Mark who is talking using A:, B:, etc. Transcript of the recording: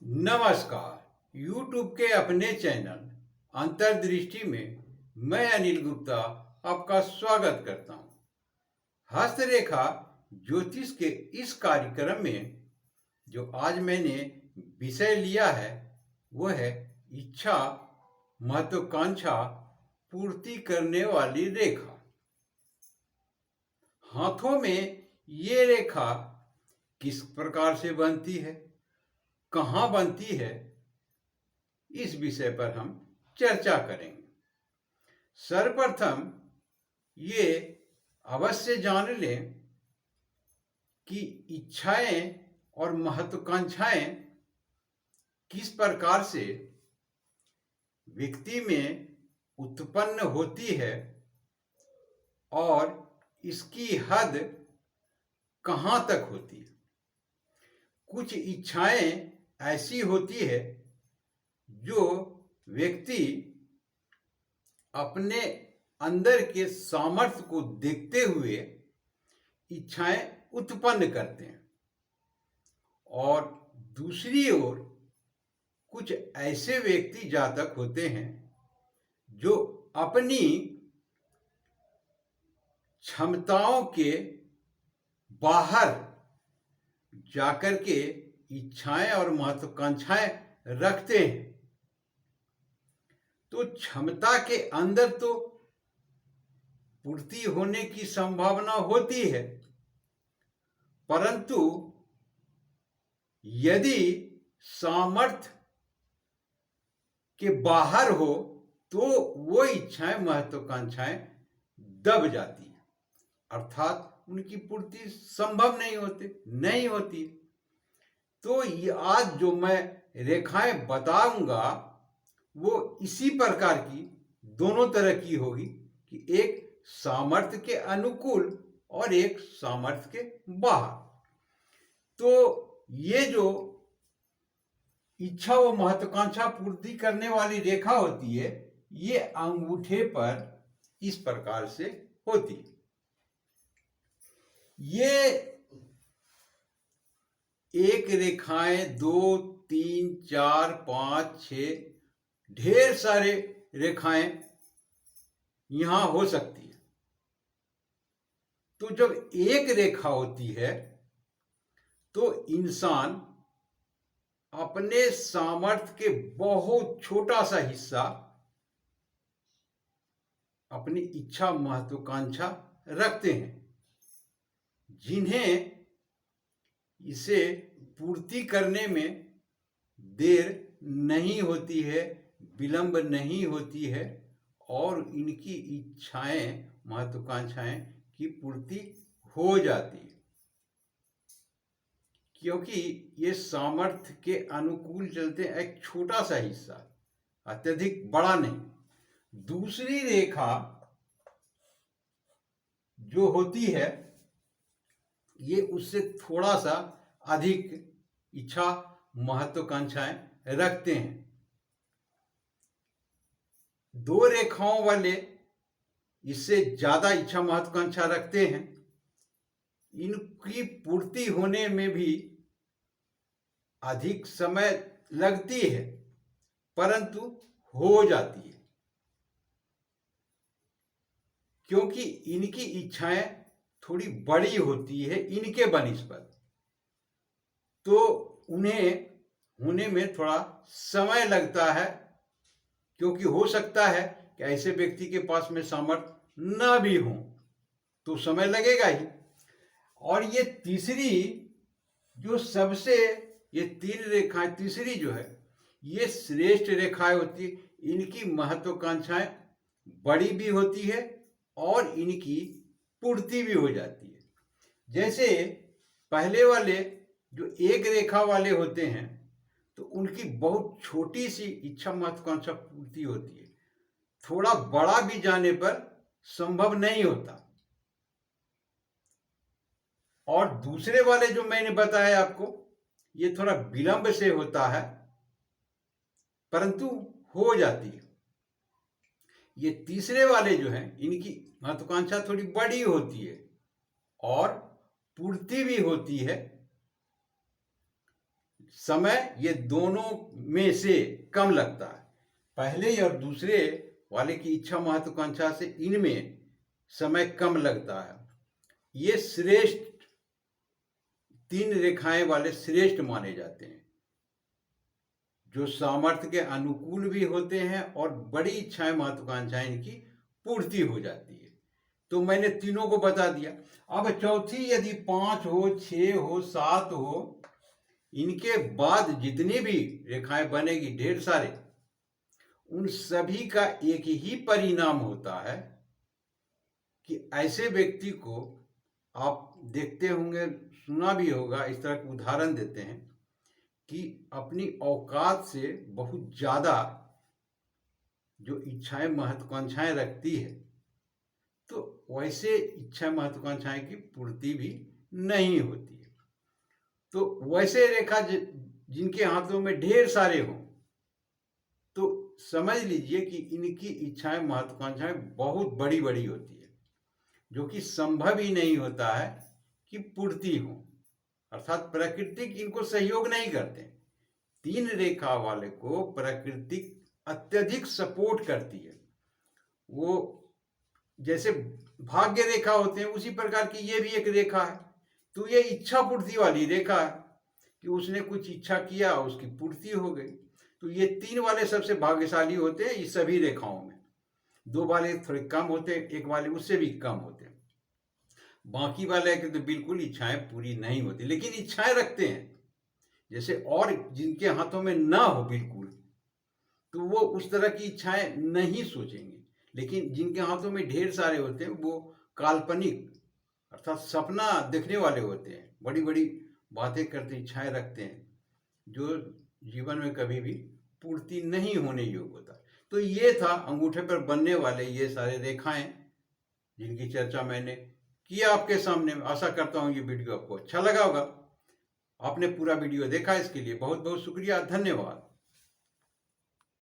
A: नमस्कार। YouTube के अपने चैनल अंतर्दृष्टि में मैं अनिल गुप्ता आपका स्वागत करता हूँ। हस्तरेखा ज्योतिष के इस कार्यक्रम में जो आज मैंने विषय लिया है वह है इच्छा महत्वाकांक्षा पूर्ति करने वाली रेखा। हाथों में ये रेखा किस प्रकार से बनती है, कहाँ बनती है, इस विषय पर हम चर्चा करेंगे। सर्वप्रथम ये अवश्य जान लें कि इच्छाएं और महत्वाकांक्षाएं किस प्रकार से व्यक्ति में उत्पन्न होती है और इसकी हद कहाँ तक होती है। कुछ इच्छाएं ऐसी होती है जो व्यक्ति अपने अंदर के सामर्थ्य को देखते हुए इच्छाएं उत्पन्न करते हैं, और दूसरी ओर कुछ ऐसे व्यक्ति जातक होते हैं जो अपनी क्षमताओं के बाहर जाकर के इच्छाएं और महत्वाकांक्षाएं रखते हैं। तो क्षमता के अंदर तो पूर्ति होने की संभावना होती है, परंतु यदि सामर्थ्य के बाहर हो तो वो इच्छाएं महत्वाकांक्षाएं दब जाती है, अर्थात उनकी पूर्ति संभव नहीं होती। तो ये आज जो मैं रेखाएं बताऊंगा वो इसी प्रकार की दोनों तरह की होगी कि एक सामर्थ्य के अनुकूल और एक सामर्थ्य के बाहर। तो ये जो इच्छा व महत्वाकांक्षा पूर्ति करने वाली रेखा होती है ये अंगूठे पर इस प्रकार से होती है। ये एक रेखाएं, 2, 3, 4, 5, 6 ढेर सारे रेखाएं यहां हो सकती है। तो जब एक रेखा होती है तो इंसान अपने सामर्थ्य के बहुत छोटा सा हिस्सा अपनी इच्छा महत्वाकांक्षा रखते हैं, जिन्हें इसे पूर्ति करने में देर नहीं होती है, विलंब नहीं होती है, और इनकी इच्छाएं महत्वाकांक्षाएं की पूर्ति हो जाती है, क्योंकि ये सामर्थ्य के अनुकूल चलते हैं। एक छोटा सा हिस्सा, अत्यधिक बड़ा नहीं। दूसरी रेखा जो होती है ये उससे थोड़ा सा अधिक इच्छा महत्वाकांक्षाएं रखते हैं। दो रेखाओं वाले इससे ज्यादा इच्छा महत्वाकांक्षा रखते हैं। इनकी पूर्ति होने में भी अधिक समय लगती है, परंतु हो जाती है, क्योंकि इनकी इच्छाएं थोड़ी बड़ी होती है इनके बनिस्पत, तो उन्हें होने में थोड़ा समय लगता है, क्योंकि हो सकता है कि ऐसे व्यक्ति के पास में सामर्थ्य न भी हो तो समय लगेगा ही। और ये तीसरी जो सबसे, ये 3 रेखाएं, तीसरी जो है ये श्रेष्ठ रेखाएं होती है। इनकी महत्वाकांक्षाएं बड़ी भी होती है और इनकी पूर्ति भी हो जाती है। जैसे पहले वाले जो एक रेखा वाले होते हैं तो उनकी बहुत छोटी सी इच्छा महत्वाकांक्षा पूर्ति होती है, थोड़ा बड़ा भी जाने पर संभव नहीं होता। और दूसरे वाले जो मैंने बताया आपको ये थोड़ा विलंब से होता है, परंतु हो जाती है। ये तीसरे वाले जो हैं इनकी महत्वाकांक्षा थोड़ी बड़ी होती है और पूर्ति भी होती है, समय ये दोनों में से कम लगता है। पहले और दूसरे वाले की इच्छा महत्वाकांक्षा से इनमें समय कम लगता है। ये श्रेष्ठ 3 रेखाएं वाले श्रेष्ठ माने जाते हैं, जो सामर्थ्य के अनुकूल भी होते हैं और बड़ी इच्छाएं महत्वाकांक्षाएं इनकी पूर्ति हो जाती है। तो मैंने तीनों को बता दिया। अब चौथी यदि 5 हो, 6 हो, 7 हो, इनके बाद जितनी भी रेखाएं बनेगी, ढेर सारे, उन सभी का एक ही परिणाम होता है कि ऐसे व्यक्ति को आप देखते होंगे, सुना भी होगा, इस तरह के उदाहरण देते हैं कि अपनी औकात से बहुत ज़्यादा जो इच्छाएं महत्वाकांक्षाएं रखती है, तो वैसे इच्छा महत्वाकांक्षाएं की पूर्ति भी नहीं होती है। तो वैसे रेखा जिनके हाथों में ढेर सारे हों, तो समझ लीजिए कि इनकी इच्छाएं महत्वाकांक्षाएं बहुत बड़ी बड़ी होती है, जो कि संभव ही नहीं होता है कि पूर्ति हो, अर्थात प्राकृतिक इनको सहयोग नहीं करते। 3 रेखा वाले को प्राकृतिक अत्यधिक सपोर्ट करती है। वो जैसे भाग्य रेखा होते हैं, उसी प्रकार की ये भी एक रेखा है। तो ये इच्छा पूर्ति वाली रेखा है कि उसने कुछ इच्छा किया, उसकी पूर्ति हो गई। तो ये 3 वाले सबसे भाग्यशाली होते हैं इस सभी रेखाओं में। 2 वाले थोड़े कम होते हैं, 1 वाले उससे भी कम होते हैं। बाकी वाले के तो बिल्कुल इच्छाएं पूरी नहीं होती, लेकिन इच्छाएं रखते हैं। जैसे और जिनके हाथों में ना हो बिल्कुल, तो वो उस तरह की इच्छाएं नहीं सोचेंगे। लेकिन जिनके हाथों में ढेर सारे होते हैं, वो काल्पनिक अर्थात सपना देखने वाले होते हैं, बड़ी बड़ी बातें करते, इच्छाएं रखते हैं, जो जीवन में कभी भी पूर्ति नहीं होने योग्य होता। तो ये था अंगूठे पर बनने वाले ये सारे रेखाएं, जिनकी चर्चा मैंने किया आपके सामने। आशा करता हूँ ये वीडियो आपको अच्छा लगा होगा। आपने पूरा वीडियो देखा, इसके लिए बहुत बहुत शुक्रिया, धन्यवाद।